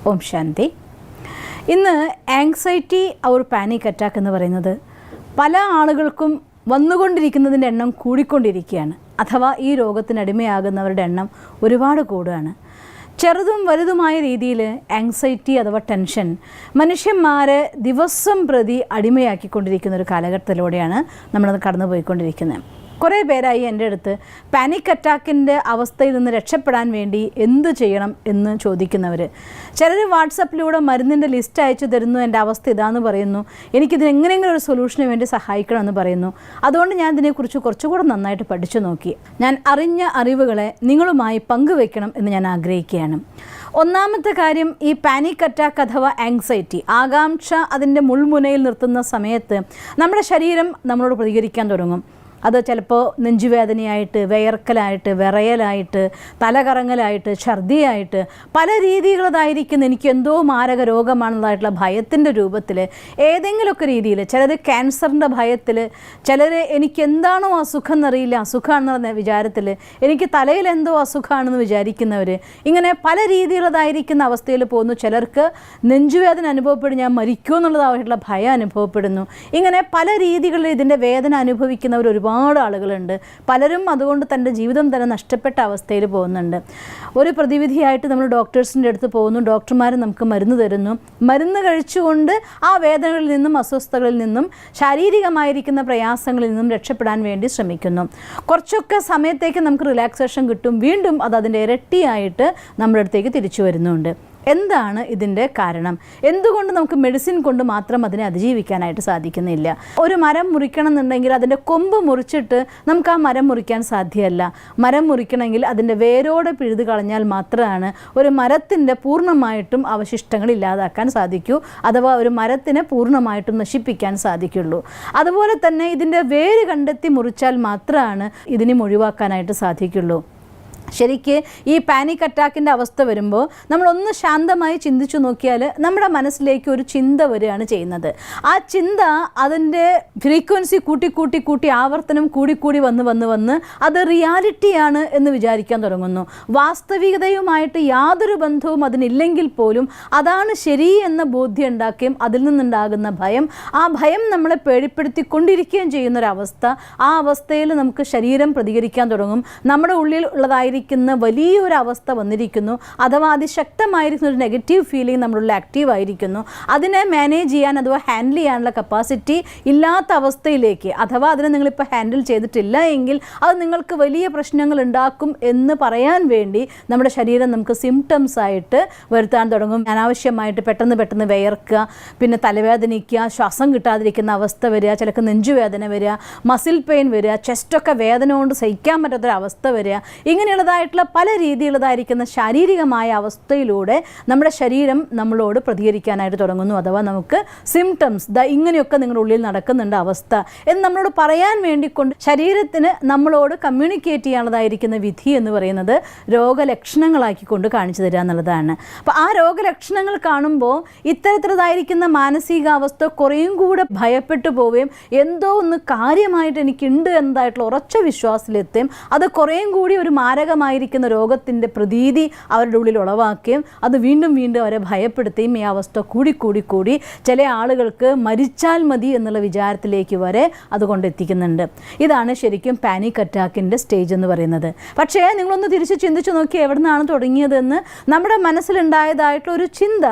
ഓം ശാന്തി. ഇന്ന് anxiety or panic attack എന്ന് പറയുന്നത് പല ആളുകൾക്കും വന്നുകൊണ്ടിരിക്കുന്നതിൻ്റെ എണ്ണം കൂടിക്കൊണ്ടിരിക്കുകയാണ്. അഥവാ ഈ രോഗത്തിനടിമയാകുന്നവരുടെ എണ്ണം ഒരുപാട് കൂടുകയാണ്. ചെറുതും വലുതുമായ രീതിയിൽ ആങ്സൈറ്റി അഥവാ ടെൻഷൻ മനുഷ്യന്മാരെ ദിവസം പ്രതി അടിമയാക്കിക്കൊണ്ടിരിക്കുന്ന ഒരു കാലഘട്ടത്തിലൂടെയാണ് നമ്മളത് കടന്നുപോയിക്കൊണ്ടിരിക്കുന്നത്. കുറേ പേരായി എൻ്റെ അടുത്ത് പാനിക് അറ്റാക്കിൻ്റെ അവസ്ഥയിൽ നിന്ന് രക്ഷപ്പെടാൻ വേണ്ടി എന്ത് ചെയ്യണം എന്ന് ചോദിക്കുന്നവർ. ചിലർ വാട്സപ്പിലൂടെ മരുന്നിൻ്റെ ലിസ്റ്റ് അയച്ചു തരുന്നു, എൻ്റെ അവസ്ഥ ഇതാണെന്ന് പറയുന്നു, എനിക്കിതിന് എങ്ങനെയെങ്കിലും ഒരു സൊല്യൂഷന് വേണ്ടി സഹായിക്കണമെന്ന് പറയുന്നു. അതുകൊണ്ട് ഞാൻ ഇതിനെക്കുറിച്ച് കുറച്ചുകൂടെ നന്നായിട്ട് പഠിച്ചു നോക്കി. ഞാൻ അറിഞ്ഞ അറിവുകളെ നിങ്ങളുമായി പങ്കുവെക്കണം എന്ന് ഞാൻ ആഗ്രഹിക്കുകയാണ്. ഒന്നാമത്തെ കാര്യം, ഈ പാനിക് അറ്റാക്ക് അഥവാ ആങ്സൈറ്റി, ആകാംക്ഷ അതിൻ്റെ മുൾമുനയിൽ നിർത്തുന്ന സമയത്ത് നമ്മുടെ ശരീരം നമ്മളോട് പ്രതികരിക്കാൻ തുടങ്ങും. അത് ചിലപ്പോൾ നെഞ്ചുവേദനയായിട്ട്, വിയർക്കലായിട്ട്, വിറയലായിട്ട്, തലകറങ്ങലായിട്ട്, ഛർദിയായിട്ട്, പല രീതികളതായിരിക്കുന്ന എനിക്ക് എന്തോ മാരക രോഗമാണെന്നതായിട്ടുള്ള ഭയത്തിൻ്റെ രൂപത്തിൽ, ഏതെങ്കിലുമൊക്കെ രീതിയിൽ, ചിലർ ക്യാൻസറിൻ്റെ ഭയത്തിൽ, ചിലർ എനിക്ക് എന്താണോ അസുഖം എന്നറിയില്ല, അസുഖമാണെന്ന വിചാരത്തിൽ, എനിക്ക് തലയിൽ എന്തോ അസുഖമാണെന്ന് വിചാരിക്കുന്നവർ, ഇങ്ങനെ പല രീതിയിലുള്ളതായിരിക്കുന്ന അവസ്ഥയിൽ പോകുന്നു. ചിലർക്ക് നെഞ്ചുവേദന അനുഭവപ്പെടും, ഞാൻ മരിക്കുമോ എന്നുള്ളതായിട്ടുള്ള ഭയം അനുഭവപ്പെടുന്നു. ഇങ്ങനെ പല രീതികളിൽ ഇതിൻ്റെ വേദന അനുഭവിക്കുന്നവർ ഒരുപാട് ആളുകളുണ്ട്. പലരും അതുകൊണ്ട് തൻ്റെ ജീവിതം തന്നെ നഷ്ടപ്പെട്ട അവസ്ഥയിൽ പോകുന്നുണ്ട്. ഒരു പ്രതിവിധിയായിട്ട് നമ്മൾ ഡോക്ടേഴ്സിൻ്റെ അടുത്ത് പോകുന്നു. ഡോക്ടർമാർ നമുക്ക് മരുന്ന് തരുന്നു. മരുന്ന് കഴിച്ചുകൊണ്ട് ആ വേദനകളിൽ നിന്നും അസ്വസ്ഥതകളിൽ നിന്നും ശാരീരികമായിരിക്കുന്ന പ്രയാസങ്ങളിൽ നിന്നും രക്ഷപ്പെടാൻ വേണ്ടി ശ്രമിക്കുന്നു. കുറച്ചൊക്കെ സമയത്തേക്ക് നമുക്ക് റിലാക്സേഷൻ കിട്ടും. വീണ്ടും അത് അതിൻ്റെ ഇരട്ടിയായിട്ട് നമ്മുടെ അടുത്തേക്ക് തിരിച്ചു വരുന്നുണ്ട്. എന്താണ് ഇതിൻ്റെ കാരണം? എന്തുകൊണ്ട് നമുക്ക് മെഡിസിൻ കൊണ്ട് മാത്രം അതിനെ അതിജീവിക്കാനായിട്ട് സാധിക്കുന്നില്ല? ഒരു മരം മുറിക്കണം എന്നുണ്ടെങ്കിൽ അതിൻ്റെ കൊമ്പ് മുറിച്ചിട്ട് നമുക്ക് ആ മരം മുറിക്കാൻ സാധ്യമല്ല. മരം മുറിക്കണമെങ്കിൽ അതിൻ്റെ വേരോടെ പിഴുത് കളഞ്ഞാൽ മാത്രമാണ് ഒരു മരത്തിൻ്റെ പൂർണ്ണമായിട്ടും അവശിഷ്ടങ്ങൾ ഇല്ലാതാക്കാൻ സാധിക്കൂ, അഥവാ ഒരു മരത്തിനെ പൂർണ്ണമായിട്ടും നശിപ്പിക്കാൻ സാധിക്കുള്ളൂ. അതുപോലെ തന്നെ ഇതിൻ്റെ വേര് കണ്ടെത്തി മുറിച്ചാൽ മാത്രമാണ് ഇതിനെ ഒഴിവാക്കാനായിട്ട് സാധിക്കുള്ളൂ. ശരിക്ക് ഈ പാനിക് അറ്റാക്കിൻ്റെ അവസ്ഥ വരുമ്പോൾ നമ്മളൊന്ന് ശാന്തമായി ചിന്തിച്ചു നോക്കിയാൽ നമ്മുടെ മനസ്സിലേക്ക് ഒരു ചിന്ത വരികയാണ് ചെയ്യുന്നത്. ആ ചിന്ത അതിൻ്റെ ഫ്രീക്വൻസി കൂട്ടി ആവർത്തനം കൂടി വന്ന് അത് റിയാലിറ്റിയാണ് എന്ന് വിചാരിക്കാൻ തുടങ്ങുന്നു. വാസ്തവികതയുമായിട്ട് യാതൊരു ബന്ധവും അതിനില്ലെങ്കിൽ പോലും അതാണ് ശരി എന്ന ബോധ്യം ഉണ്ടാക്കുകയും അതിൽ നിന്നുണ്ടാകുന്ന ഭയം, ആ ഭയം നമ്മളെ പേടിപ്പെടുത്തിക്കൊണ്ടിരിക്കുകയും ചെയ്യുന്നൊരവസ്ഥ. ആ അവസ്ഥയിൽ നമുക്ക് ശരീരം പ്രതികരിക്കാൻ തുടങ്ങും. നമ്മുടെ ഉള്ളിൽ ഉള്ളതായിരിക്കും വലിയൊരു അവസ്ഥ വന്നിരിക്കുന്നു, അഥവാ അതിശക്തമായിരിക്കുന്ന ഒരു നെഗറ്റീവ് ഫീലിംഗ് നമ്മളുള്ള ആക്റ്റീവ് ആയിരിക്കുന്നു. അതിനെ മാനേജ് ചെയ്യാൻ അഥവാ ഹാൻഡിൽ ചെയ്യാനുള്ള കപ്പാസിറ്റി ഇല്ലാത്ത അവസ്ഥയിലേക്ക്, അഥവാ അതിനെ നിങ്ങളിപ്പോൾ ഹാൻഡിൽ ചെയ്തിട്ടില്ല എങ്കിൽ അത് നിങ്ങൾക്ക് വലിയ പ്രശ്നങ്ങൾ ഉണ്ടാക്കും എന്ന് പറയാൻ വേണ്ടി നമ്മുടെ ശരീരം നമുക്ക് സിംറ്റംസ് ആയിട്ട് വരുത്താൻ തുടങ്ങും. അനാവശ്യമായിട്ട് പെട്ടെന്ന് വിയർക്കുക, പിന്നെ തലവേദനിക്കുക, ശ്വാസം കിട്ടാതിരിക്കുന്ന അവസ്ഥ വരിക, ചിലക്ക് നെഞ്ചുവേദന വരിക, മസിൽ പെയിൻ വരിക, ചെസ്റ്റൊക്കെ വേദന കൊണ്ട് സഹിക്കാൻ പറ്റാത്തൊരവസ്ഥ വരിക. ഇങ്ങനെയുള്ളതായിട്ടുള്ള പല രീതിയിലുള്ളതായിരിക്കുന്ന ശാരീരികമായ അവസ്ഥയിലൂടെ നമ്മുടെ ശരീരം നമ്മളോട് പ്രതികരിക്കാനായിട്ട് തുടങ്ങുന്നു. അഥവാ നമുക്ക് സിംറ്റംസ് ഇങ്ങനെയൊക്കെ നിങ്ങളുടെ ഉള്ളിൽ നടക്കുന്നുണ്ട് അവസ്ഥ എന്ന് നമ്മളോട് പറയാൻ വേണ്ടിക്കൊണ്ട് ശരീരത്തിന് നമ്മളോട് കമ്മ്യൂണിക്കേറ്റ് ചെയ്യാനുള്ളതായിരിക്കുന്ന വിധി എന്ന് പറയുന്നത് രോഗലക്ഷണങ്ങളാക്കിക്കൊണ്ട് കാണിച്ചു തരിക എന്നുള്ളതാണ്. അപ്പോൾ ആ രോഗലക്ഷണങ്ങൾ കാണുമ്പോൾ ഇത്തരത്തിലുള്ളതായിരിക്കുന്ന മാനസികാവസ്ഥ കുറേയും കൂടെ ഭയപ്പെട്ടു പോവുകയും എന്തോ ഒന്ന് കാര്യമായിട്ട് എനിക്കുണ്ട് എന്നതായിട്ടുള്ള ഉറച്ച വിശ്വാസത്തിലെത്തുകയും അത് കുറേയും കൂടി ഒരു മാരകമായിരിക്കുന്ന രോഗത്തിൻ്റെ പ്രതീതി അവരുടെ ഉള്ളിൽ ഉളവാക്കുകയും അത് വീണ്ടും അവരെ ഭയപ്പെടുത്തുകയും ഈ അവസ്ഥ കൂടി ചില ആളുകൾക്ക് മരിച്ചാൽ മതി എന്നുള്ള വിചാരത്തിലേക്ക് വരെ അതുകൊണ്ട് എത്തിക്കുന്നുണ്ട്. ഇതാണ് ശരിക്കും പാനിക് അറ്റാക്കിൻ്റെ സ്റ്റേജ് എന്ന് പറയുന്നത്. പക്ഷേ നിങ്ങളൊന്ന് തിരിച്ച് ചിന്തിച്ചു നോക്കി എവിടെ നിന്നാണ് തുടങ്ങിയതെന്ന്. നമ്മുടെ മനസ്സിലുണ്ടായതായിട്ടുള്ള ഒരു ചിന്ത,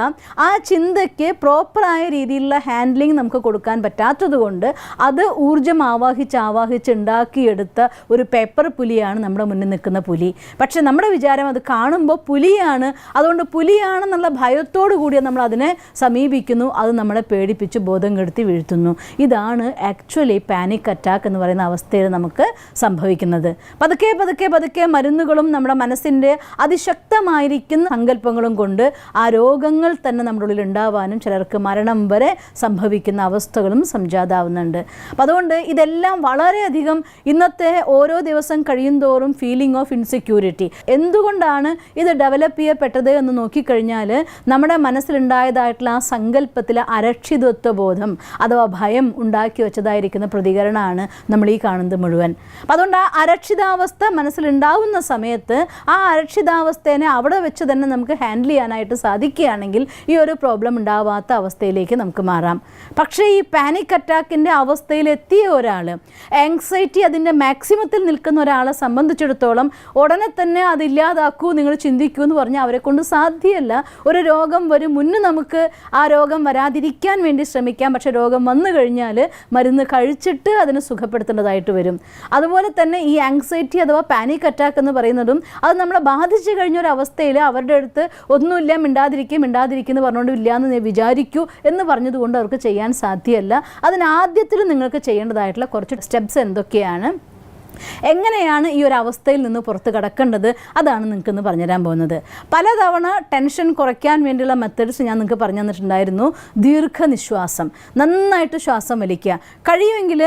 ആ ചിന്തയ്ക്ക് പ്രോപ്പറായ രീതിയിലുള്ള ഹാൻഡ്ലിങ് നമുക്ക് കൊടുക്കാൻ പറ്റാത്തത് കൊണ്ട് അത് ഊർജ്ജം ആവാഹിച്ച് ഉണ്ടാക്കിയെടുത്ത ഒരു പേപ്പർ പുലിയാണ് നമ്മുടെ മുന്നിൽ നിൽക്കുന്ന പുലി. പക്ഷെ നമ്മുടെ വിചാരം അത് കാണുമ്പോൾ പുലിയാണ്, അതുകൊണ്ട് പുലിയാണെന്നുള്ള ഭയത്തോടു കൂടി നമ്മൾ അതിനെ സമീപിക്കുന്നു. അത് നമ്മളെ പേടിപ്പിച്ച് ബോധം കെടുത്തി വീഴ്ത്തുന്നു. ഇതാണ് ആക്ച്വലി പാനിക് അറ്റാക്ക് എന്ന് പറയുന്ന അവസ്ഥയിൽ നമുക്ക് സംഭവിക്കുന്നത്. പതുക്കെ മരുന്നുകളും നമ്മുടെ മനസ്സിൻ്റെ അതിശക്തമായിരിക്കുന്ന സങ്കല്പങ്ങളും കൊണ്ട് ആ രോഗങ്ങൾ തന്നെ നമ്മുടെ ഉള്ളിൽ ഉണ്ടാവാനും ചിലർക്ക് മരണം വരെ സംഭവിക്കുന്ന അവസ്ഥകളും സംജാതാവുന്നുണ്ട്. അപ്പം അതുകൊണ്ട് ഇതെല്ലാം വളരെയധികം ഇന്നത്തെ ഓരോ ദിവസം കഴിയുന്തോറും ഫീലിംഗ് ഓഫ് ഇൻസെക്യൂരിറ്റി ഇൻസെക്യൂരിറ്റി. എന്തുകൊണ്ടാണ് ഇത് ഡെവലപ്പ് ചെയ്യപ്പെട്ടത് എന്ന് നോക്കിക്കഴിഞ്ഞാൽ നമ്മുടെ മനസ്സിലുണ്ടായതായിട്ടുള്ള ആ സങ്കല്പത്തിലെ അരക്ഷിതത്വ ബോധം അഥവാ ഭയം ഉണ്ടാക്കി വെച്ചതായിരിക്കുന്ന പ്രതികരണമാണ് നമ്മൾ ഈ കാണുന്നത് മുഴുവൻ. അപ്പം അതുകൊണ്ട് ആ അരക്ഷിതാവസ്ഥ മനസ്സിലുണ്ടാവുന്ന സമയത്ത് ആ അരക്ഷിതാവസ്ഥേനെ അവിടെ വെച്ച് തന്നെ നമുക്ക് ഹാൻഡിൽ ചെയ്യാനായിട്ട് സാധിക്കുകയാണെങ്കിൽ ഈ ഒരു പ്രോബ്ലം ഉണ്ടാവാത്ത അവസ്ഥയിലേക്ക് നമുക്ക് മാറാം. പക്ഷേ ഈ പാനിക് അറ്റാക്കിൻ്റെ അവസ്ഥയിലെത്തിയ ഒരാൾ, ആങ്സൈറ്റി അതിൻ്റെ മാക്സിമത്തിൽ നിൽക്കുന്ന ഒരാളെ സംബന്ധിച്ചിടത്തോളം ഉടനെ തന്നെ അതില്ലാതാക്കൂ, നിങ്ങൾ ചിന്തിക്കൂ എന്ന് പറഞ്ഞാൽ അവരെ കൊണ്ട് സാധ്യമല്ല. ഒരു രോഗം വരും മുന്നേ നമുക്ക് ആ രോഗം വരാതിരിക്കാൻ വേണ്ടി ശ്രമിക്കാം. പക്ഷേ രോഗം വന്നു കഴിഞ്ഞാൽ മരുന്ന് കഴിച്ചിട്ട് അതിനെ സുഖപ്പെടുത്തേണ്ടതായിട്ട് വരും. അതുപോലെ തന്നെ ഈ ആങ്സൈറ്റി അഥവാ പാനിക് അറ്റാക്ക് എന്ന് പറയുന്നതും അത് നമ്മളെ ബാധിച്ചു കഴിഞ്ഞൊരവസ്ഥയിൽ അവരുടെ അടുത്ത് ഒന്നുമില്ല, മിണ്ടാതിരിക്കുന്നു പറഞ്ഞുകൊണ്ട് ഇല്ല എന്ന് വിചാരിക്കൂ എന്ന് പറഞ്ഞതുകൊണ്ട് അവർക്ക് ചെയ്യാൻ സാധ്യമല്ല. അതിനാദ്യത്തിൽ നിങ്ങൾക്ക് ചെയ്യേണ്ടതായിട്ടുള്ള കുറച്ച് സ്റ്റെപ്സ് എന്തൊക്കെയാണ്, എങ്ങനെയാണ് ഈ ഒരു അവസ്ഥയിൽ നിന്ന് പുറത്ത് കടക്കേണ്ടത്, അതാണ് നിങ്ങൾക്കിന്ന് പറഞ്ഞുതരാൻ പോകുന്നത്. പലതവണ ടെൻഷൻ കുറയ്ക്കാൻ വേണ്ടിയുള്ള മെത്തേഡ്സ് ഞാൻ നിങ്ങൾക്ക് പറഞ്ഞു തന്നിട്ടുണ്ടായിരുന്നു. ദീർഘനിശ്വാസം, നന്നായിട്ട് ശ്വാസം വലിക്കുക. കഴിയുമെങ്കിൽ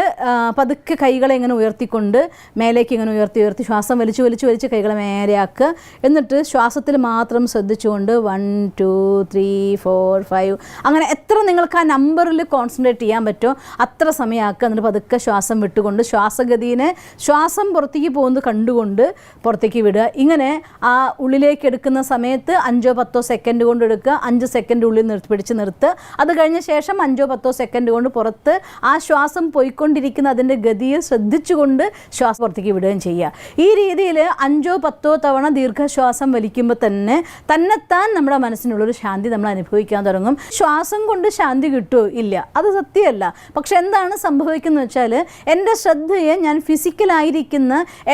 പതുക്കെ കൈകളെ ഇങ്ങനെ ഉയർത്തിക്കൊണ്ട് മേലേക്ക് ഇങ്ങനെ ഉയർത്തി ശ്വാസം വലിച്ച് കൈകളെ മേലെയാക്കുക. എന്നിട്ട് ശ്വാസത്തിൽ മാത്രം ശ്രദ്ധിച്ചുകൊണ്ട് 1 2 3 4 5 അങ്ങനെ എത്ര നിങ്ങൾക്ക് ആ നമ്പറിൽ കോൺസെൻട്രേറ്റ് ചെയ്യാൻ പറ്റുമോ അത്ര സമയമാക്കുക. എന്നിട്ട് പതുക്കെ ശ്വാസം വിട്ടുകൊണ്ട് ശ്വാസഗതിനെ ശ്വാസം പുറത്തേക്ക് പോകുന്നത് കണ്ടുകൊണ്ട് പുറത്തേക്ക് വിടുക. ഇങ്ങനെ ആ ഉള്ളിലേക്ക് എടുക്കുന്ന സമയത്ത് 5 10 സെക്കൻഡ് കൊണ്ട് എടുക്കുക, 5 സെക്കൻഡ് ഉള്ളിൽ പിടിച്ച് നിർത്തുക. അത് കഴിഞ്ഞ ശേഷം 5 10 സെക്കൻഡ് കൊണ്ട് പുറത്ത് ആ ശ്വാസം പോയിക്കൊണ്ടിരിക്കുന്ന അതിൻ്റെ ഗതിയെ ശ്രദ്ധിച്ചുകൊണ്ട് ശ്വാസം പുറത്തേക്ക് വിടുകയും ചെയ്യുക. ഈ രീതിയിൽ 5 10 തവണ ദീർഘശ്വാസം വലിക്കുമ്പോൾ തന്നെത്താൻ നമ്മുടെ മനസ്സിനുള്ളൊരു ശാന്തി നമ്മൾ അനുഭവിക്കാൻ തുടങ്ങും. ശ്വാസം കൊണ്ട് ശാന്തി കിട്ടുമോ? ഇല്ല, അത് സത്യമല്ല. പക്ഷെ എന്താണ് സംഭവിക്കുന്നത് വെച്ചാൽ എൻ്റെ ശ്രദ്ധയെ ഞാൻ ഫിസിക്കലായിരിക്കുന്ന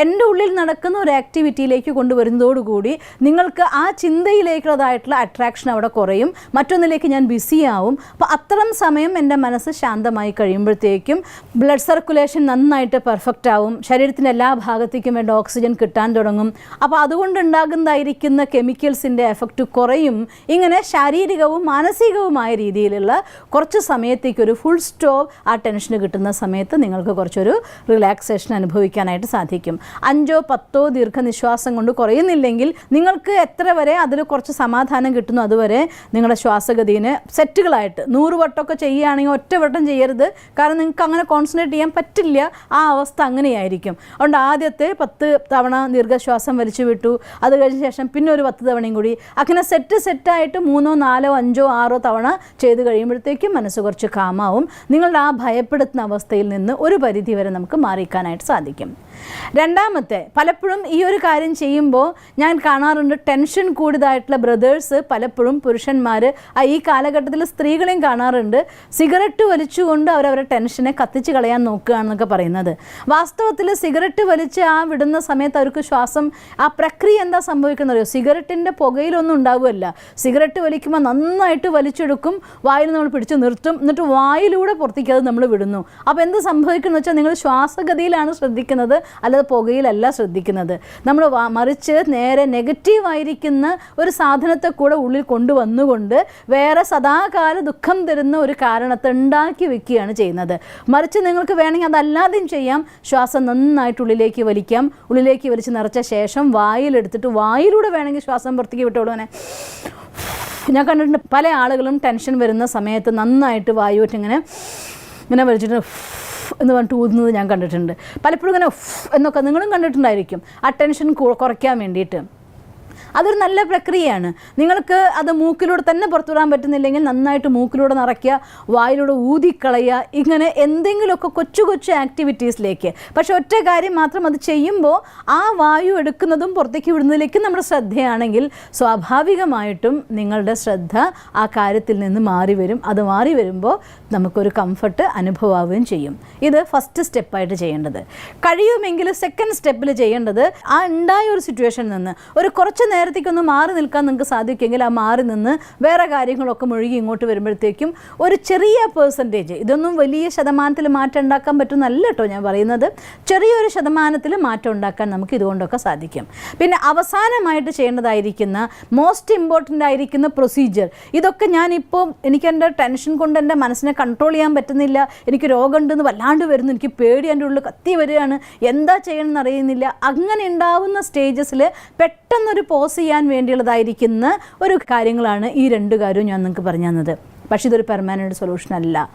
എൻ്റെ ഉള്ളിൽ നടക്കുന്ന ഒരു ആക്ടിവിറ്റിയിലേക്ക് കൊണ്ടുവരുന്നതോടുകൂടി നിങ്ങൾക്ക് ആ ചിന്തയിലേക്കുള്ളതായിട്ടുള്ള അട്രാക്ഷൻ അവിടെ കുറയും. മറ്റൊന്നിലേക്ക് ഞാൻ ബിസിയാവും. അപ്പോൾ അത്തരം സമയം എൻ്റെ മനസ്സ് ശാന്തമായി കഴിയുമ്പോഴത്തേക്കും ബ്ലഡ് സർക്കുലേഷൻ നന്നായിട്ട് പെർഫെക്റ്റ് ആവും. ശരീരത്തിൻ്റെ എല്ലാ ഭാഗത്തേക്കും വേണ്ട ഓക്സിജൻ കിട്ടാൻ തുടങ്ങും. അപ്പോൾ അതുകൊണ്ടുണ്ടാകുന്നതായിരിക്കുന്ന കെമിക്കൽസിൻ്റെ എഫക്റ്റ് കുറയും. ഇങ്ങനെ ശാരീരികവും മാനസികവുമായ രീതിയിലുള്ള കുറച്ച് സമയത്തേക്ക് ഒരു ഫുൾ സ്റ്റോപ്പ് ആ ടെൻഷന് കിട്ടുന്ന സമയത്ത് നിങ്ങൾക്ക് കുറച്ചൊരു റിലാക്സേഷൻ അനുഭവിക്കാനായിട്ട് സാധിക്കും. 5 10 ദീർഘനിശ്വാസം കൊണ്ട് കുറയുന്നില്ലെങ്കിൽ നിങ്ങൾക്ക് എത്ര വരെ അതിൽ കുറച്ച് സമാധാനം കിട്ടുന്നു അതുവരെ നിങ്ങളുടെ ശ്വാസഗതിന് സെറ്റുകളായിട്ട് 100 വട്ടമൊക്കെ ചെയ്യുകയാണെങ്കിൽ ഒറ്റ വട്ടം ചെയ്യരുത്. കാരണം നിങ്ങൾക്ക് അങ്ങനെ കോൺസെൻട്രേറ്റ് ചെയ്യാൻ പറ്റില്ല. ആ അവസ്ഥ അങ്ങനെയായിരിക്കും. അതുകൊണ്ട് ആദ്യത്തെ 10 തവണ ദീർഘശ്വാസം വലിച്ചു വിട്ടു, അത് കഴിഞ്ഞ ശേഷം പിന്നെ ഒരു 10 തവണയും കൂടി അങ്ങനെ സെറ്റായിട്ട് 3 4 5 6 തവണ ചെയ്ത് കഴിയുമ്പോഴത്തേക്കും മനസ്സ് കുറച്ച് കാമാവും. നിങ്ങളുടെ ആ ഭയപ്പെടുത്തുന്ന അവസ്ഥയിൽ നിന്ന് ഒരു പരിധി വരെ നമുക്ക് മാറിക്കാനായിട്ട് സാധിക്കും. രണ്ടാമത്തെ, പലപ്പോഴും ഈ ഒരു കാര്യം ചെയ്യുമ്പോൾ ഞാൻ കാണാറുണ്ട്, ടെൻഷൻ കൂടിയതായിട്ടുള്ള ബ്രദേഴ്സ് പലപ്പോഴും പുരുഷന്മാർ, ഈ കാലഘട്ടത്തിൽ സ്ത്രീകളെയും കാണാറുണ്ട്, സിഗരറ്റ് വലിച്ചുകൊണ്ട് അവരവരുടെ ടെൻഷനെ കത്തിച്ച് കളയാൻ നോക്കുകയാണെന്നൊക്കെ പറയുന്നത്. വാസ്തവത്തിൽ സിഗരറ്റ് വലിച്ച് ആ വിടുന്ന സമയത്ത് അവർക്ക് ശ്വാസം ആ പ്രക്രിയ എന്താ സംഭവിക്കുന്നറിയോ? സിഗരറ്റിൻ്റെ പുകയിലൊന്നും ഉണ്ടാവുമല്ല. സിഗരറ്റ് വലിക്കുമ്പോൾ നന്നായിട്ട് വലിച്ചെടുക്കും, വായിൽ നമ്മൾ പിടിച്ച് നിർത്തും, എന്നിട്ട് വായിലൂടെ പുറത്തേക്ക് അത് നമ്മൾ വിടുന്നു. അപ്പോൾ എന്ത് സംഭവിക്കുന്നു വെച്ചാൽ നിങ്ങൾ ശ്വാസഗതിയിലാണ് ശ്രദ്ധിക്കുന്നത്, അല്ലാതെ പുകയിലല്ല ശ്രദ്ധിക്കുന്നത്. നമ്മൾ മറിച്ച് നേരെ നെഗറ്റീവായിരിക്കുന്ന ഒരു സാധനത്തെ കൂടെ ഉള്ളിൽ കൊണ്ടുവന്നുകൊണ്ട് വേറെ സദാകാല ദുഃഖം തരുന്ന ഒരു കാരണത്തെ ഉണ്ടാക്കി വെക്കുകയാണ് ചെയ്യുന്നത്. മറിച്ച് നിങ്ങൾക്ക് വേണമെങ്കിൽ അതല്ലാതെയും ചെയ്യാം. ശ്വാസം നന്നായിട്ട് ഉള്ളിലേക്ക് വലിക്കാം. ഉള്ളിലേക്ക് വലിച്ച് നിറച്ച ശേഷം വായിലെടുത്തിട്ട് വായിലൂടെ വേണമെങ്കിൽ ശ്വാസം പുറത്തേക്ക് വിട്ടോളൂ. അങ്ങനെ ഞാൻ കണ്ടിട്ടുണ്ട് പല ആളുകളും ടെൻഷൻ വരുന്ന സമയത്ത് നന്നായിട്ട് വായുവിട്ട് ഇങ്ങനെ വലിച്ചിട്ട് എന്ന് പറഞ്ഞിട്ട് ഊതുന്നത് ഞാൻ കണ്ടിട്ടുണ്ട്. പലപ്പോഴും ഇങ്ങനെ എന്നൊക്കെ നിങ്ങളും കണ്ടിട്ടുണ്ടായിരിക്കും. ആ ടെൻഷൻ കുറയ്ക്കാൻ വേണ്ടിയിട്ട് അതൊരു നല്ല പ്രക്രിയയാണ്. നിങ്ങൾക്ക് അത് മൂക്കിലൂടെ തന്നെ പുറത്തുവിടാൻ പറ്റുന്നില്ലെങ്കിൽ നന്നായിട്ട് മൂക്കിലൂടെ നിറയ്ക്കുക, വായിലൂടെ ഊതിക്കളയുക, ഇങ്ങനെ എന്തെങ്കിലുമൊക്കെ കൊച്ചു ആക്ടിവിറ്റീസിലേക്ക്. പക്ഷെ ഒറ്റ കാര്യം മാത്രം, അത് ചെയ്യുമ്പോൾ ആ വായു എടുക്കുന്നതും പുറത്തേക്ക് വിടുന്നതിലേക്ക് നമ്മുടെ ശ്രദ്ധയാണെങ്കിൽ സ്വാഭാവികമായിട്ടും നിങ്ങളുടെ ശ്രദ്ധ ആ കാര്യത്തിൽ നിന്ന് മാറി വരും. അത് മാറി വരുമ്പോൾ നമുക്കൊരു കംഫർട്ട് അനുഭവമാവുകയും ചെയ്യും. ഇത് ഫസ്റ്റ് സ്റ്റെപ്പായിട്ട് ചെയ്യേണ്ടത്. കഴിയുമെങ്കിൽ സെക്കൻഡ് സ്റ്റെപ്പിൽ ചെയ്യേണ്ടത് ആ ഉണ്ടായ ഒരു സിറ്റുവേഷനിൽ നിന്ന് ഒരു കുറച്ച് നേരത്തേക്കൊന്ന് മാറി നിൽക്കാൻ നിങ്ങൾക്ക് സാധിക്കുമെങ്കിൽ ആ മാറി നിന്ന് വേറെ കാര്യങ്ങളൊക്കെ മുഴുകി ഇങ്ങോട്ട് വരുമ്പോഴത്തേക്കും ഒരു ചെറിയ പെർസെൻറ്റേജ്, ഇതൊന്നും വലിയ ശതമാനത്തിൽ മാറ്റം ഉണ്ടാക്കാൻ പറ്റുന്നല്ല കേട്ടോ ഞാൻ പറയുന്നത്, ചെറിയൊരു ശതമാനത്തിൽ മാറ്റം ഉണ്ടാക്കാൻ നമുക്ക് ഇതുകൊണ്ടൊക്കെ സാധിക്കും. പിന്നെ അവസാനമായിട്ട് ചെയ്യേണ്ടതായിരിക്കുന്ന മോസ്റ്റ് ഇമ്പോർട്ടൻ്റ് ആയിരിക്കുന്ന പ്രൊസീജിയർ, ഇതൊക്കെ ഞാനിപ്പോൾ എനിക്ക് എൻ്റെ ടെൻഷൻ കൊണ്ട് എൻ്റെ മനസ്സിനെ കൺട്രോൾ ചെയ്യാൻ പറ്റുന്നില്ല, എനിക്ക് രോഗമുണ്ടെന്ന് വല്ലാണ്ട് വരുന്നു, എനിക്ക് പേടി എൻ്റെ ഉള്ളിൽ കത്തി വരികയാണ്, എന്താ ചെയ്യണമെന്ന് അറിയുന്നില്ല, അങ്ങനെ ഉണ്ടാവുന്ന സ്റ്റേജസിൽ പെട്ടെന്നൊരു പോസ് ചെയ്യാൻ വേണ്ടിയുള്ളതായിരിക്കുന്ന ഒരു കാര്യങ്ങളാണ് ഈ 2 കാര്യവും ഞാൻ നിങ്ങൾക്ക് പറഞ്ഞു തന്നത്. പക്ഷേ ഇതൊരു പെർമനൻറ്റ് സൊല്യൂഷൻ അല്ല.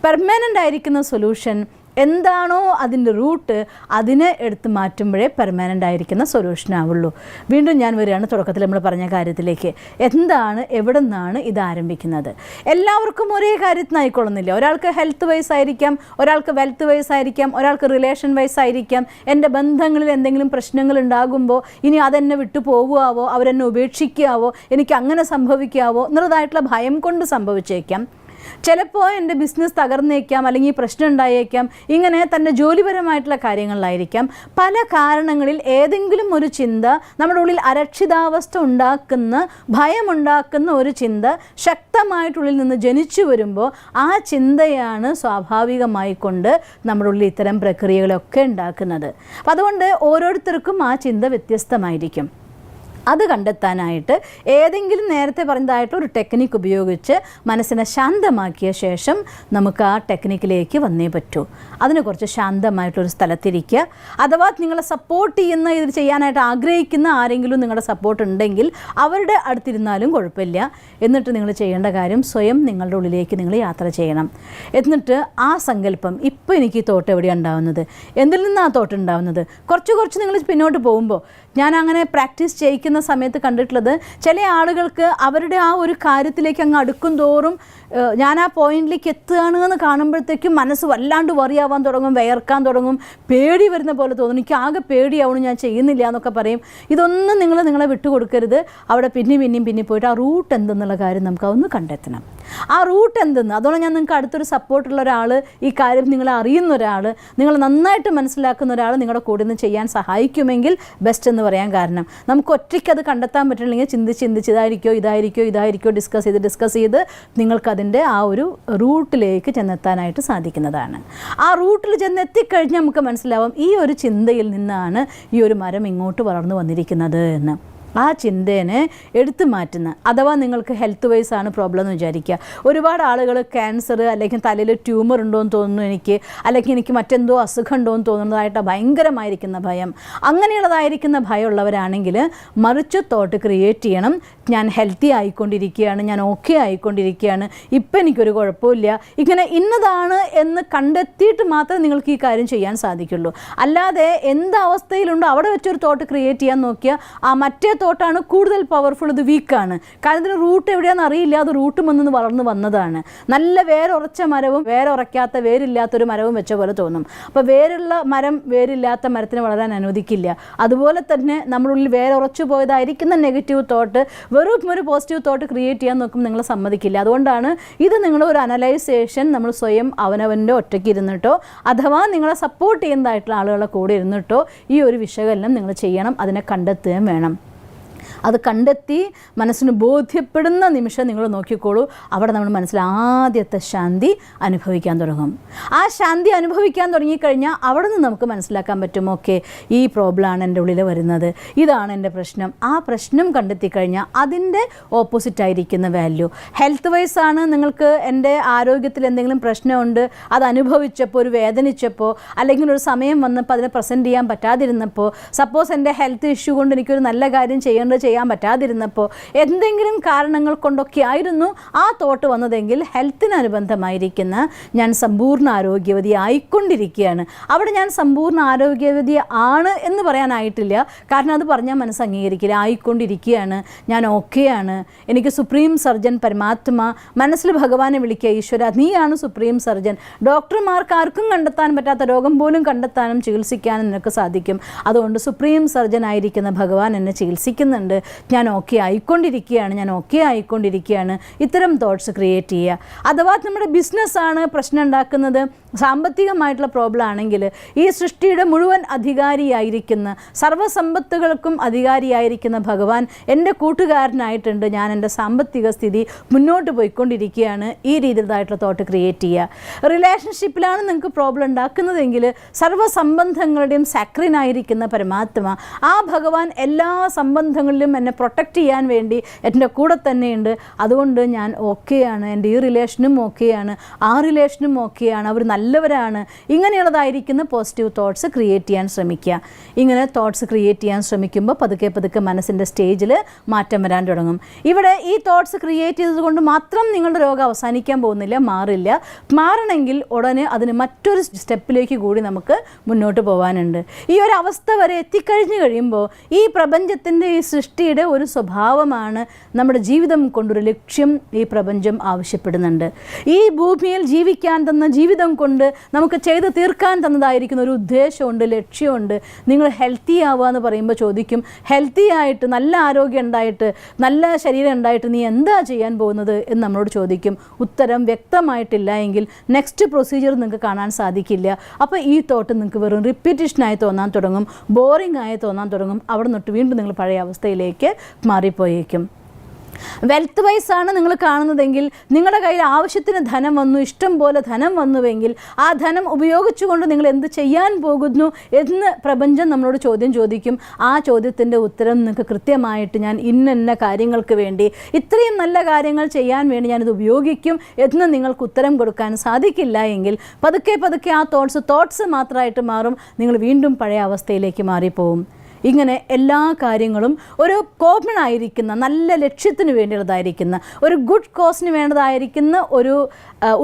പെർമനൻ്റ് ആയിരിക്കുന്ന സൊല്യൂഷൻ എന്താണോ അതിൻ്റെ റൂട്ട്, അതിനെ എടുത്ത് മാറ്റുമ്പോഴേ പെർമനൻ്റ് ആയിരിക്കുന്ന സൊല്യൂഷൻ ആവുള്ളൂ. വീണ്ടും ഞാൻ വരികയാണ് തുടക്കത്തിൽ നമ്മൾ പറഞ്ഞ കാര്യത്തിലേക്ക്. എന്താണ്, എവിടെ നിന്നാണ് ഇത് ആരംഭിക്കുന്നത്? എല്ലാവർക്കും ഒരേ കാര്യത്തിനായിക്കൊള്ളുന്നില്ല. ഒരാൾക്ക് ഹെൽത്ത് വൈസ് ആയിരിക്കാം, ഒരാൾക്ക് വെൽത്ത് വൈസ് ആയിരിക്കാം, ഒരാൾക്ക് റിലേഷൻ വൈസ് ആയിരിക്കാം. എൻ്റെ ബന്ധങ്ങളിൽ എന്തെങ്കിലും പ്രശ്നങ്ങൾ ഉണ്ടാകുമ്പോൾ ഇനി അതെന്നെ വിട്ടു പോകുകയാവോ, അവരെന്നെ ഉപേക്ഷിക്കുകയാവോ, എനിക്ക് അങ്ങനെ സംഭവിക്കാവോ എന്നുള്ളതായിട്ടുള്ള ഭയം കൊണ്ട് സംഭവിച്ചേക്കാം. ചിലപ്പോൾ എൻ്റെ ബിസിനസ് തകർന്നേക്കാം, അല്ലെങ്കിൽ പ്രശ്നം ഉണ്ടായേക്കാം. ഇങ്ങനെ തൻ്റെ ജോലിപരമായിട്ടുള്ള കാര്യങ്ങളിലായിരിക്കാം. പല കാരണങ്ങളിൽ ഏതെങ്കിലും ഒരു ചിന്ത നമ്മുടെ ഉള്ളിൽ അരക്ഷിതാവസ്ഥ ഉണ്ടാക്കുന്ന, ഭയമുണ്ടാക്കുന്ന ഒരു ചിന്ത ശക്തമായിട്ടുള്ളിൽ നിന്ന് ജനിച്ചു വരുമ്പോൾ ആ ചിന്തയാണ് സ്വാഭാവികമായിക്കൊണ്ട് നമ്മുടെ ഉള്ളിൽ ഇത്തരം പ്രക്രിയകളൊക്കെ ഉണ്ടാക്കുന്നത്. അപ്പം അതുകൊണ്ട് ഓരോരുത്തർക്കും ആ ചിന്ത വ്യത്യസ്തമായിരിക്കും. അത് കണ്ടെത്താനായിട്ട് ഏതെങ്കിലും നേരത്തെ പറഞ്ഞതായിട്ട് ഒരു ടെക്നിക്ക് ഉപയോഗിച്ച് മനസ്സിനെ ശാന്തമാക്കിയ ശേഷം നമുക്ക് ആ ടെക്നിക്കിലേക്ക് വന്നേ പറ്റൂ. അതിന് കുറച്ച് ശാന്തമായിട്ടൊരു സ്ഥലത്തിരിക്കുക. അഥവാ നിങ്ങളെ സപ്പോർട്ട് ചെയ്യുന്ന, ഇത് ചെയ്യാനായിട്ട് ആഗ്രഹിക്കുന്ന ആരെങ്കിലും നിങ്ങളുടെ സപ്പോർട്ട് ഉണ്ടെങ്കിൽ അവരുടെ അടുത്തിരുന്നാലും കുഴപ്പമില്ല. എന്നിട്ട് നിങ്ങൾ ചെയ്യേണ്ട കാര്യം സ്വയം നിങ്ങളുടെ ഉള്ളിലേക്ക് നിങ്ങൾ യാത്ര ചെയ്യണം. എന്നിട്ട് ആ സങ്കല്പം, ഇപ്പോൾ എനിക്ക് ഈ തോട്ട് എവിടെയാണ് ഉണ്ടാകുന്നത്, എന്തിൽ നിന്നാണ് ആ തോട്ട് ഉണ്ടാകുന്നത്, കുറച്ച് നിങ്ങൾ പിന്നോട്ട് പോകുമ്പോൾ, ഞാൻ അങ്ങനെ പ്രാക്ടീസ് ചെയ്യിക്കുന്ന സമയത്ത് കണ്ടിട്ടുള്ളത്, ചില ആളുകൾക്ക് അവരുടെ ആ ഒരു കാര്യത്തിലേക്ക് അങ്ങ് അടുക്കും തോറും ഞാൻ ആ പോയിന്റിലേക്ക് എത്തുകയാണ് എന്ന് കാണുമ്പോഴത്തേക്കും മനസ്സ് വല്ലാണ്ട് വറിയാവാൻ തുടങ്ങും, വിയർക്കാൻ തുടങ്ങും, പേടി വരുന്ന പോലെ തോന്നും, എനിക്ക് ആകെ പേടിയാവണം, ഞാൻ ചെയ്യുന്നില്ല എന്നൊക്കെ പറയും. ഇതൊന്നും നിങ്ങളെ വിട്ടുകൊടുക്കരുത്. അവിടെ പിന്നെയും പോയിട്ട് ആ റൂട്ട് എന്തെന്നുള്ള കാര്യം നമുക്ക് അതൊന്ന് കണ്ടെത്തണം. ആ റൂട്ട് എന്തെന്ന്, അതുകൊണ്ട് ഞാൻ നിങ്ങൾക്ക് അടുത്തൊരു സപ്പോർട്ടുള്ള ഒരാൾ, ഈ കാര്യം നിങ്ങളെ അറിയുന്ന ഒരാൾ, നിങ്ങൾ നന്നായിട്ട് മനസ്സിലാക്കുന്ന ഒരാൾ നിങ്ങളുടെ കൂടെ നിന്ന് ചെയ്യാൻ സഹായിക്കുമെങ്കിൽ ബെസ്റ്റ് എന്ന് പറയാൻ കാരണം, നമുക്ക് ഒറ്റയ്ക്ക് അത് കണ്ടെത്താൻ പറ്റില്ലെങ്കിൽ ചിന്തിച്ച് ഇതായിരിക്കോ ഡിസ്കസ് ചെയ്ത് നിങ്ങൾക്കതിൻ്റെ ആ ഒരു റൂട്ടിലേക്ക് ചെന്നെത്താനായിട്ട് സാധിക്കുന്നതാണ്. ആ റൂട്ടിൽ ചെന്നെത്തിക്കഴിഞ്ഞാൽ നമുക്ക് മനസ്സിലാവും ഈ ഒരു ചിന്തയിൽ നിന്നാണ് ഈ ഒരു മരം ഇങ്ങോട്ട് വളർന്നു വന്നിരിക്കുന്നത് എന്ന്. ആ ചിന്തേനെ എടുത്തു മാറ്റുന്ന, അഥവാ നിങ്ങൾക്ക് ഹെൽത്ത് വൈസ് ആണ് പ്രോബ്ലം എന്ന് വിചാരിക്കുക. ഒരുപാട് ആളുകൾ ക്യാൻസർ അല്ലെങ്കിൽ തലയിൽ ട്യൂമർ ഉണ്ടോ എന്ന് തോന്നുന്നു എനിക്ക്, അല്ലെങ്കിൽ എനിക്ക് മറ്റെന്തോ അസുഖം ഉണ്ടോ എന്ന് തോന്നുന്നതായിട്ട് ഭയങ്കരമായിരിക്കുന്ന ഭയം, അങ്ങനെയുള്ളതായിരിക്കുന്ന ഭയമുള്ളവരാണെങ്കിൽ മറിച്ച് തോട്ട് ക്രിയേറ്റ് ചെയ്യണം. ഞാൻ ഹെൽത്തി ആയിക്കൊണ്ടിരിക്കുകയാണ്, ഞാൻ ഓക്കെ ആയിക്കൊണ്ടിരിക്കുകയാണ്, ഇപ്പം എനിക്കൊരു കുഴപ്പമില്ല, ഇങ്ങനെ ഇന്നതാണ് എന്ന് കണ്ടെത്തിയിട്ട് മാത്രമേ നിങ്ങൾക്ക് ഈ കാര്യം ചെയ്യാൻ സാധിക്കുള്ളൂ. അല്ലാതെ എന്ത് അവസ്ഥയിലുണ്ടോ അവിടെ വെച്ചൊരു തോട്ട് ക്രിയേറ്റ് ചെയ്യാൻ നോക്കിയാൽ ആ മറ്റേ തോട്ടാണ് കൂടുതൽ പവർഫുൾ, ഇത് വീക്കാണ്. കാരണം ഇതിന് റൂട്ട് എവിടെയാണെന്ന് അറിയില്ല, അത് റൂട്ട് വന്ന് വളർന്നു വന്നതാണ്. നല്ല വേരുറച്ച മരവും വേരുറയ്ക്കാത്ത വേരില്ലാത്തൊരു മരവും വെച്ച പോലെ തോന്നും. അപ്പോൾ വേരുള്ള മരം വേരില്ലാത്ത മരത്തിന് വളരാൻ അനുവദിക്കില്ല. അതുപോലെ തന്നെ നമ്മളുള്ളിൽ വേരുറച്ചു പോയതായിരിക്കുന്ന നെഗറ്റീവ് തോട്ട് വെറും ഒരു പോസിറ്റീവ് തോട്ട് ക്രിയേറ്റ് ചെയ്യാൻ നോക്കുമ്പോൾ നിങ്ങൾ സമ്മതിക്കില്ല. അതുകൊണ്ടാണ് ഇത് നിങ്ങൾ ഒരു അനലൈസേഷൻ നമ്മൾ സ്വയം അവനവൻ്റെ ഒറ്റയ്ക്ക് ഇരുന്നിട്ടോ അഥവാ നിങ്ങളെ സപ്പോർട്ട് ചെയ്യുന്നതായിട്ടുള്ള ആളുകളെ കൂടെ ഇരുന്നിട്ടോ ഈ ഒരു വിശകലനം നിങ്ങൾ ചെയ്യണം. അതിനെ കണ്ടെത്തുകയും വേണം. അത് കണ്ടെത്തി മനസ്സിന് ബോധ്യപ്പെടുന്ന നിമിഷം നിങ്ങൾ നോക്കിക്കോളൂ, അവിടെ നമ്മൾ മനസ്സിൽ ആദ്യത്തെ ശാന്തി അനുഭവിക്കാൻ തുടങ്ങും. ആ ശാന്തി അനുഭവിക്കാൻ തുടങ്ങിക്കഴിഞ്ഞാൽ അവിടെ നിന്ന് നമുക്ക് മനസ്സിലാക്കാൻ പറ്റും, ഓക്കെ ഈ പ്രോബ്ലമാണ് എൻ്റെ ഉള്ളിൽ വരുന്നത്, ഇതാണ് എൻ്റെ പ്രശ്നം. ആ പ്രശ്നം കണ്ടെത്തിക്കഴിഞ്ഞാൽ അതിൻ്റെ ഓപ്പോസിറ്റായിരിക്കുന്ന വാല്യൂ ഹെൽത്ത് വൈസ് ആണ്. നിങ്ങൾക്ക് എൻ്റെ ആരോഗ്യത്തിൽ എന്തെങ്കിലും പ്രശ്നമുണ്ട്, അത് അനുഭവിച്ചപ്പോൾ, ഒരു വേദനിച്ചപ്പോൾ, അല്ലെങ്കിൽ ഒരു സമയം വന്നപ്പോൾ അതിനെ പ്രസൻറ്റ് ചെയ്യാൻ പറ്റാതിരുന്നപ്പോൾ, സപ്പോസ് എൻ്റെ ഹെൽത്ത് ഇഷ്യൂ കൊണ്ട് എനിക്കൊരു നല്ല കാര്യം ചെയ്യാൻ പറ്റാതിരുന്നപ്പോൾ, എന്തെങ്കിലും കാരണങ്ങൾ കൊണ്ടൊക്കെ ആയിരുന്നു ആ തോട്ട് വന്നതെങ്കിൽ ഹെൽത്തിനനുബന്ധമായിരിക്കുന്ന ഞാൻ സമ്പൂർണ്ണ ആരോഗ്യവതി ആയിക്കൊണ്ടിരിക്കുകയാണ്. അവിടെ ഞാൻ സമ്പൂർണ്ണ ആരോഗ്യവതി ആണ് എന്ന് പറയാനായിട്ടില്ല, കാരണം അത് പറഞ്ഞാൽ മനസ്സ് അംഗീകരിക്കില്ല. ആയിക്കൊണ്ടിരിക്കുകയാണ്, ഞാൻ ഓക്കെയാണ്, എനിക്ക് സുപ്രീം സർജൻ പരമാത്മ, മനസ്സിൽ ഭഗവാനെ വിളിക്കുക, ഈശ്വര നീയാണ് സുപ്രീം സർജൻ. ഡോക്ടർമാർക്ക് ആർക്കും കണ്ടെത്താൻ പറ്റാത്ത രോഗം പോലും കണ്ടെത്താനും ചികിത്സിക്കാനും നിനക്ക് സാധിക്കും. അതുകൊണ്ട് സുപ്രീം സർജൻ ആയിരിക്കുന്ന ഭഗവാൻ എന്നെ ചികിത്സിക്കുന്നുണ്ട്. ഞാൻ ഓക്കെ ആയിക്കൊണ്ടിരിക്കുകയാണ് ഇത്തരം തോട്ട്സ് ക്രിയേറ്റ് ചെയ്യുക. അഥവാ നമ്മുടെ ബിസിനസ്സാണ് പ്രശ്നം ഉണ്ടാക്കുന്നത്, സാമ്പത്തികമായിട്ടുള്ള പ്രോബ്ലം ആണെങ്കിൽ ഈ സൃഷ്ടിയുടെ മുഴുവൻ അധികാരിയായിരിക്കുന്ന, സർവ്വസമ്പത്തുകൾക്കും അധികാരിയായിരിക്കുന്ന ഭഗവാൻ എൻ്റെ കൂട്ടുകാരനായിട്ടുണ്ട്, ഞാൻ എൻ്റെ സാമ്പത്തിക സ്ഥിതി മുന്നോട്ട് പോയിക്കൊണ്ടിരിക്കുകയാണ്, ഈ രീതിയിലായിട്ടുള്ള തോട്ട് ക്രിയേറ്റ് ചെയ്യുക. റിലേഷൻഷിപ്പിലാണ് നിങ്ങൾക്ക് പ്രോബ്ലം ഉണ്ടാക്കുന്നതെങ്കിൽ സർവ്വസംബന്ധങ്ങളുടെയും സാക്രിനായിരിക്കുന്ന പരമാത്മ, ആ ഭഗവാൻ എല്ലാ സംബന്ധങ്ങളിലും എന്നെ പ്രൊട്ടക്റ്റ് ചെയ്യാൻ വേണ്ടി എൻ്റെ കൂടെ തന്നെയുണ്ട്, അതുകൊണ്ട് ഞാൻ ഓക്കെയാണ്, എൻ്റെ ഈ റിലേഷനും ഓക്കെയാണ്, ആ റിലേഷനും ഓക്കെയാണ്, അവർ നല്ലവരാണ്. ഇങ്ങനെയുള്ളതായിരിക്കുന്ന പോസിറ്റീവ് തോട്ട്സ് ക്രിയേറ്റ് ചെയ്യാൻ ശ്രമിക്കുക. ഇങ്ങനെ തോട്ട്സ് ക്രിയേറ്റ് ചെയ്യാൻ ശ്രമിക്കുമ്പോൾ പതുക്കെ മനസ്സിൻ്റെ സ്റ്റേജിൽ മാറ്റം വരാൻ തുടങ്ങും. ഇവിടെ ഈ തോട്ട്സ് ക്രിയേറ്റ് ചെയ്തതുകൊണ്ട് മാത്രം നിങ്ങളുടെ രോഗം അവസാനിക്കാൻ പോകുന്നില്ല, മാറണമെങ്കിൽ ഉടനെ അതിന് മറ്റൊരു സ്റ്റെപ്പിലേക്ക് കൂടി നമുക്ക് മുന്നോട്ട് പോകാനുണ്ട്. ഈ ഒരു അവസ്ഥ വരെ എത്തിക്കഴിഞ്ഞു കഴിയുമ്പോൾ ഈ പ്രപഞ്ചത്തിൻ്റെ, ഈ സൃഷ്ടിയുടെ ഒരു സ്വഭാവമാണ് നമ്മുടെ ജീവിതം കൊണ്ടൊരു ലക്ഷ്യം ഈ പ്രപഞ്ചം ആവശ്യപ്പെടുന്നുണ്ട്. ഈ ഭൂമിയിൽ ജീവിക്കാൻ തന്ന ജീവിതം കൊണ്ട് നമുക്ക് ചെയ്ത് തീർക്കാൻ തന്നതായിരിക്കുന്ന ഒരു ഉദ്ദേശമുണ്ട്, ലക്ഷ്യമുണ്ട്. നിങ്ങൾ ഹെൽത്തി ആവുക എന്ന് പറയുമ്പോൾ ചോദിക്കും, ഹെൽത്തി ആയിട്ട്, നല്ല ആരോഗ്യം ഉണ്ടായിട്ട്, നല്ല ശരീരം ഉണ്ടായിട്ട് നീ എന്താ ചെയ്യാൻ പോകുന്നത് എന്ന് നമ്മളോട് ചോദിക്കും. ഉത്തരം വ്യക്തമായിട്ടില്ല എങ്കിൽ നെക്സ്റ്റ് പ്രൊസീജിയർ നിങ്ങൾക്ക് കാണാൻ സാധിക്കില്ല. അപ്പോൾ ഈ തോട്ട് നിങ്ങൾക്ക് വെറും റിപ്പീറ്റേഷനായി തോന്നാൻ തുടങ്ങും, ബോറിംഗ് ആയി തോന്നാൻ തുടങ്ങും. അവിടെ നിന്നിട്ട് വീണ്ടും നിങ്ങൾ പഴയ അവസ്ഥയിലേക്ക് മാറിപ്പോയേക്കും. വെൽത്ത് വൈസാണ് നിങ്ങൾ കാണുന്നതെങ്കിൽ, നിങ്ങളുടെ കയ്യിൽ ആവശ്യത്തിന് ധനം വന്നു, ഇഷ്ടം പോലെ ധനം വന്നുവെങ്കിൽ ആ ധനം ഉപയോഗിച്ചുകൊണ്ട് നിങ്ങൾ എന്ത് ചെയ്യാൻ പോകുന്നു എന്ന് പ്രപഞ്ചം നമ്മളോട് ചോദിക്കും. ആ ചോദ്യത്തിൻ്റെ ഉത്തരം നിങ്ങൾക്ക് കൃത്യമായിട്ട്, ഞാൻ ഇന്ന കാര്യങ്ങൾക്ക് വേണ്ടി, ഇത്രയും നല്ല കാര്യങ്ങൾ ചെയ്യാൻ വേണ്ടി ഞാനിത് ഉപയോഗിക്കും എന്ന് നിങ്ങൾക്ക് ഉത്തരം കൊടുക്കാൻ സാധിക്കില്ല എങ്കിൽ പതുക്കെ ആ തോട്ട്സ് മാത്രമായിട്ട് മാറും. നിങ്ങൾ വീണ്ടും പഴയ അവസ്ഥയിലേക്ക് മാറിപ്പോവും. ഇങ്ങനെ എല്ലാ കാര്യങ്ങളും ഒരു കോമൺ ആയിരിക്കുന്ന, നല്ല ലക്ഷ്യത്തിന് വേണ്ടിയുള്ളതായിരിക്കുന്ന, ഒരു ഗുഡ് കോസിന് വേണ്ടതായിരിക്കുന്ന ഒരു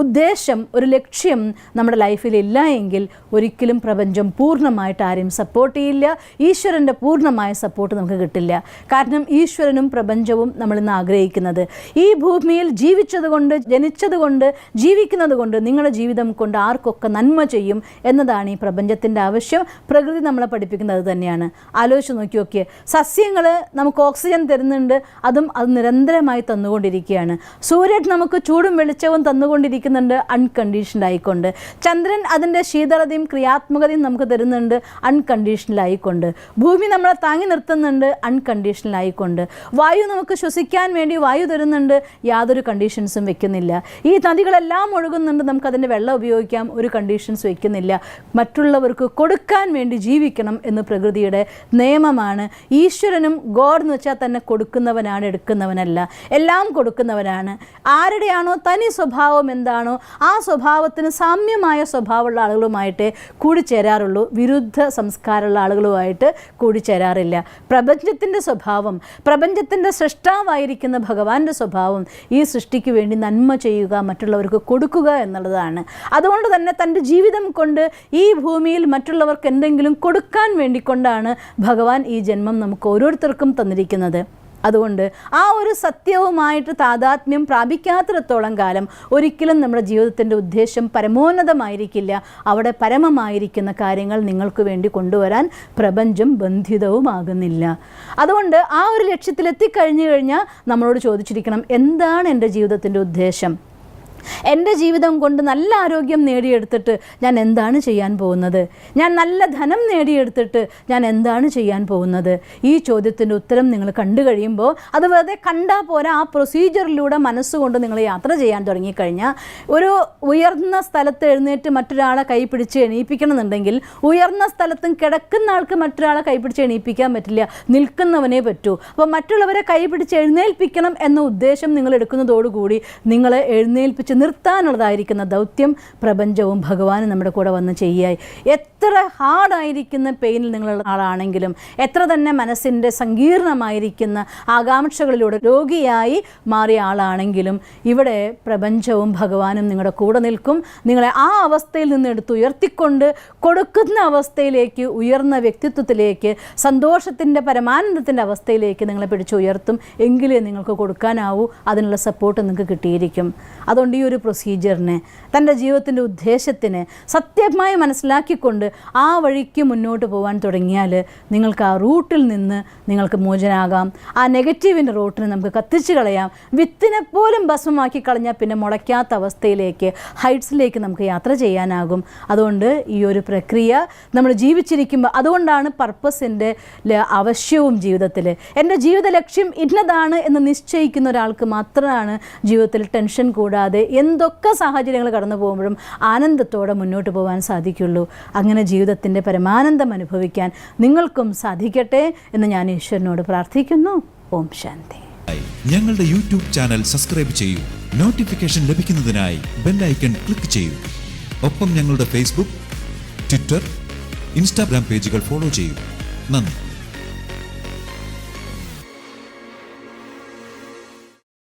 ഉദ്ദേശം, ഒരു ലക്ഷ്യം നമ്മുടെ ലൈഫിലില്ല എങ്കിൽ ഒരിക്കലും പ്രപഞ്ചം പൂർണ്ണമായിട്ട് ആരെയും സപ്പോർട്ട് ചെയ്യില്ല. ഈശ്വരൻ്റെ പൂർണ്ണമായ സപ്പോർട്ട് നമുക്ക് കിട്ടില്ല. കാരണം ഈശ്വരനും പ്രപഞ്ചവും നമ്മളിന്ന് ആഗ്രഹിക്കുന്നത് ഈ ഭൂമിയിൽ ജീവിച്ചതുകൊണ്ട്, ജനിച്ചതുകൊണ്ട്, ജീവിക്കുന്നത് കൊണ്ട്, നിങ്ങളുടെ ജീവിതം കൊണ്ട് ആർക്കൊക്കെ നന്മ ചെയ്യും എന്നതാണ് ഈ പ്രപഞ്ചത്തിൻ്റെ ആവശ്യം. പ്രകൃതി നമ്മളെ പഠിപ്പിക്കുന്നത് തന്നെയാണ്. ആലോചിച്ച് നോക്കിയൊക്കെ, സസ്യങ്ങൾ നമുക്ക് ഓക്സിജൻ തരുന്നുണ്ട്, അത് നിരന്തരമായി തന്നുകൊണ്ടിരിക്കുകയാണ്. സൂര്യൻ നമുക്ക് ചൂടും വെളിച്ചവും തന്നുകൊണ്ടിരിക്കുന്നുണ്ട്, അൺകണ്ടീഷൻഡ് ആയിക്കൊണ്ട്. ചന്ദ്രൻ അതിൻ്റെ ശീതളതയും ക്രിയാത്മകതയും നമുക്ക് തരുന്നുണ്ട്, അൺകണ്ടീഷണൽ ആയിക്കൊണ്ട്. ഭൂമി നമ്മളെ താങ്ങി നിർത്തുന്നുണ്ട്, അൺകണ്ടീഷണൽ ആയിക്കൊണ്ട്. വായു നമുക്ക് ശ്വസിക്കാൻ വേണ്ടി വായു തരുന്നുണ്ട്, യാതൊരു കണ്ടീഷൻസും വെക്കുന്നില്ല. ഈ നദികളെല്ലാം ഒഴുകുന്നുണ്ട്, നമുക്കതിൻ്റെ വെള്ളം ഉപയോഗിക്കാം, ഒരു കണ്ടീഷൻസ് വെക്കുന്നില്ല. മറ്റുള്ളവർക്ക് കൊടുക്കാൻ വേണ്ടി ജീവിക്കണം എന്ന് പ്രകൃതിയുടെ നിയമമാണ്. ഈശ്വരനും ഗോഡ് എന്ന് വെച്ചാൽ തന്നെ കൊടുക്കുന്നവനാണ്, എടുക്കുന്നവനല്ല, എല്ലാം കൊടുക്കുന്നവനാണ്. ആരുടെയാണോ തനി സ്വഭാവം എന്താണോ ആ സ്വഭാവത്തിന് സാമ്യമായ സ്വഭാവമുള്ള ആളുകളുമായിട്ടേ കൂടിച്ചേരാറുള്ളൂ, വിരുദ്ധ സംസ്കാരമുള്ള ആളുകളുമായിട്ട് കൂടിച്ചേരാറില്ല. പ്രപഞ്ചത്തിൻ്റെ സ്വഭാവം, പ്രപഞ്ചത്തിൻ്റെ സൃഷ്ടാവായിരിക്കുന്ന ഭഗവാന്റെ സ്വഭാവം ഈ സൃഷ്ടിക്ക് വേണ്ടി നന്മ ചെയ്യുക, മറ്റുള്ളവർക്ക് കൊടുക്കുക എന്നുള്ളതാണ്. അതുകൊണ്ട് തന്നെ തൻ്റെ ജീവിതം കൊണ്ട് ഈ ഭൂമിയിൽ മറ്റുള്ളവർക്ക് എന്തെങ്കിലും കൊടുക്കാൻ വേണ്ടിക്കൊണ്ടാണ് ഭഗവാൻ ഈ ജന്മം നമുക്ക് ഓരോരുത്തർക്കും തന്നിരിക്കുന്നത്. അതുകൊണ്ട് ആ ഒരു സത്യവുമായിട്ട് താതാത്മ്യം പ്രാപിക്കാത്തിടത്തോളം കാലം ഒരിക്കലും നമ്മുടെ ജീവിതത്തിൻ്റെ ഉദ്ദേശം പരമോന്നതമായിരിക്കില്ല. അവിടെ പരമമായിരിക്കുന്ന കാര്യങ്ങൾ നിങ്ങൾക്ക് വേണ്ടി കൊണ്ടുവരാൻ പ്രപഞ്ചം ബന്ധിതവുമാകുന്നില്ല. അതുകൊണ്ട് ആ ഒരു ലക്ഷ്യത്തിലെത്തിക്കഴിഞ്ഞു കഴിഞ്ഞാൽ നമ്മളോട് ചോദിച്ചിരിക്കണം, എന്താണ് എൻ്റെ ജീവിതത്തിൻ്റെ ഉദ്ദേശം? എൻ്റെ ജീവിതം കൊണ്ട് നല്ല ആരോഗ്യം നേടിയെടുത്തിട്ട് ഞാൻ എന്താണ് ചെയ്യാൻ പോകുന്നത്? ഞാൻ നല്ല ധനം നേടിയെടുത്തിട്ട് ഞാൻ എന്താണ് ചെയ്യാൻ പോകുന്നത്? ഈ ചോദ്യത്തിൻ്റെ ഉത്തരം നിങ്ങൾ കണ്ടു കഴിയുമ്പോൾ അത് വെറുതെ കണ്ടാൽ പോരാ, ആ പ്രൊസീജിയറിലൂടെ മനസ്സുകൊണ്ട് നിങ്ങൾ യാത്ര ചെയ്യാൻ തുടങ്ങിക്കഴിഞ്ഞാൽ, ഒരു ഉയർന്ന സ്ഥലത്ത് എഴുന്നേറ്റ് മറ്റൊരാളെ കൈപിടിച്ച് എണീപ്പിക്കണമെന്നുണ്ടെങ്കിൽ ഉയർന്ന സ്ഥലത്തും കിടക്കുന്ന ആൾക്ക് മറ്റൊരാളെ കൈപിടിച്ച് എണീപ്പിക്കാൻ പറ്റില്ല, നിൽക്കുന്നവനേ പറ്റൂ. അപ്പോൾ മറ്റുള്ളവരെ കൈപിടിച്ച് എഴുന്നേൽപ്പിക്കണം എന്ന ഉദ്ദേശം നിങ്ങൾ എടുക്കുന്നതോടുകൂടി നിങ്ങളെ എഴുന്നേൽപ്പിച്ച് നിർത്താനുള്ളതായിരിക്കുന്ന ദൗത്യം പ്രപഞ്ചവും ഭഗവാനും നമ്മുടെ കൂടെ വന്ന് ചെയ്യായി. എത്ര ഹാർഡായിരിക്കുന്ന പെയിനിൽ നിങ്ങളുള്ള ആളാണെങ്കിലും, എത്ര തന്നെ മനസ്സിൻ്റെ സങ്കീർണമായിരിക്കുന്ന ആകാംക്ഷകളിലൂടെ രോഗിയായി മാറിയ ആളാണെങ്കിലും, ഇവിടെ പ്രപഞ്ചവും ഭഗവാനും നിങ്ങളുടെ കൂടെ നിൽക്കും. നിങ്ങളെ ആ അവസ്ഥയിൽ നിന്ന് എടുത്ത് ഉയർത്തിക്കൊണ്ട് കൊടുക്കുന്ന അവസ്ഥയിലേക്ക്, ഉയർന്ന വ്യക്തിത്വത്തിലേക്ക്, സന്തോഷത്തിൻ്റെ പരമാനന്ദത്തിൻ്റെ അവസ്ഥയിലേക്ക് നിങ്ങളെ പിടിച്ച് ഉയർത്തും. എങ്കിലേ നിങ്ങൾക്ക് കൊടുക്കാനാവൂ, അതിനുള്ള സപ്പോർട്ട് നിങ്ങൾക്ക് കിട്ടിയിരിക്കും. അതുകൊണ്ട് ഈ ഒരു പ്രൊസീജിയറിനെ, തൻ്റെ ജീവിതത്തിൻ്റെ ഉദ്ദേശത്തിന് സത്യമായി മനസ്സിലാക്കിക്കൊണ്ട് ആ വഴിക്ക് മുന്നോട്ട് പോകാൻ തുടങ്ങിയാൽ നിങ്ങൾക്ക് ആ റൂട്ടിൽ നിന്ന് നിങ്ങൾക്ക് മോചനാകാം. ആ നെഗറ്റീവിൻ്റെ റൂട്ടിനെ നമുക്ക് കത്തിച്ച് കളയാം. വിത്തിനെ പോലും ഭസ്മമാക്കി കളഞ്ഞാൽ പിന്നെ മുളയ്ക്കാത്ത അവസ്ഥയിലേക്ക്, ഹൈറ്റ്സിലേക്ക് നമുക്ക് യാത്ര ചെയ്യാനാകും. അതുകൊണ്ട് ഈ ഒരു പ്രക്രിയ നമ്മൾ ജീവിച്ചിരിക്കുമ്പോൾ, അതുകൊണ്ടാണ് പർപ്പസിൻ്റെ ആവശ്യവും ജീവിതത്തിൽ. എൻ്റെ ജീവിത ലക്ഷ്യം ഇന്നതാണ് എന്ന് നിശ്ചയിക്കുന്ന ഒരാൾക്ക് മാത്രമാണ് ജീവിതത്തിൽ ടെൻഷൻ കൂടാതെ എന്തൊക്കെ സാഹചര്യങ്ങൾ കടന്നു പോകുമ്പോഴും ആനന്ദത്തോടെ മുന്നോട്ട് പോകാൻ സാധിക്കുള്ളൂ. അങ്ങനെ ജീവിതത്തിൻ്റെ പരമാനന്ദം അനുഭവിക്കാൻ നിങ്ങൾക്കും സാധിക്കട്ടെ എന്ന് ഞാൻ ഈശ്വരനോട് പ്രാർത്ഥിക്കുന്നു. ഓം ശാന്തി. ഞങ്ങളുടെ യൂട്യൂബ് ചാനൽ സബ്സ്ക്രൈബ് ചെയ്യൂ. നോട്ടിഫിക്കേഷൻ ലഭിക്കുന്നതിനായി ബെൽ ഐക്കൺ ക്ലിക്ക് ചെയ്യൂ. ഒപ്പം ഞങ്ങളുടെ ഫേസ്ബുക്ക്, ട്വിറ്റർ, ഇൻസ്റ്റാഗ്രാം പേജുകൾ ഫോളോ ചെയ്യൂ. നന്ദി.